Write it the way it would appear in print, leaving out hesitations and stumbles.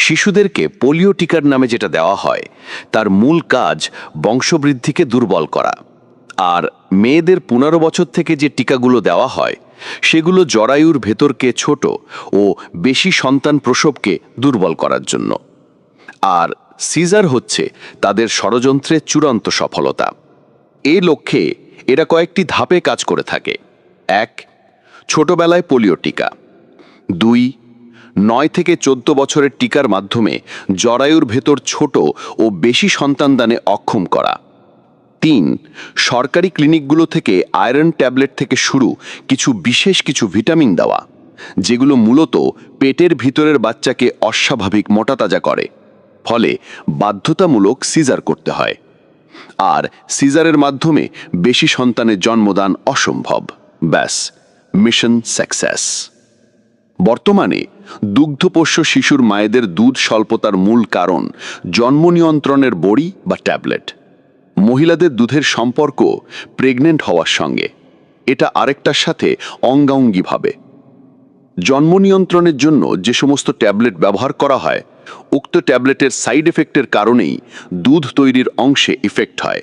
শিশুদেরকে পোলিও টিকার নামে যেটা দেওয়া হয় তার মূল কাজ বংশবৃদ্ধিকে দুর্বল করা, আর মেয়েদের 15 বছর থেকে যে টিকাগুলো দেওয়া হয় সেগুলো জরায়ুর ভেতরকে ছোট ও বেশি সন্তান প্রসবকে দুর্বল করার জন্য। আর সিজার হচ্ছে তাদের ষড়যন্ত্রের চূড়ান্ত সফলতা। এই লক্ষ্যে এরা কয়েকটি ধাপে কাজ করে থাকে। 1. ছোটবেলায় পোলিও টিকা। 2. 9 থেকে 14 বছরের টিকার মাধ্যমে জরায়ুর ভেতর ছোট ও বেশি সন্তানদানে অক্ষম করা। 3. সরকারি ক্লিনিকগুলো থেকে আয়রন ট্যাবলেট থেকে শুরু বিশেষ কিছু ভিটামিন দেওয়া, যেগুলো মূলত পেটের ভিতরের বাচ্চাকে অস্বাভাবিক মোটাতাজা করে, ফলে বাধ্যতামূলক সিজার করতে হয়। আর সিজারের মাধ্যমে বেশি সন্তানের জন্মদান অসম্ভব। ব্যাস, মিশন সাকসেস। বর্তমানে দুগ্ধপোষ্য শিশুর মায়েদের দুধ স্বল্পতার মূল কারণ জন্ম নিয়ন্ত্রণের বড়ি বা ট্যাবলেট। মহিলাদের দুধের সম্পর্ক প্রেগনেন্ট হওয়ার সঙ্গে, এটা আরেকটার সাথে অঙ্গাঙ্গিভাবে। জন্ম নিয়ন্ত্রণের জন্য যে সমস্ত ট্যাবলেট ব্যবহার করা হয়, উক্ত ট্যাবলেটের সাইড এফেক্টের কারণেই দুধ তৈরির অংশে ইফেক্ট হয়।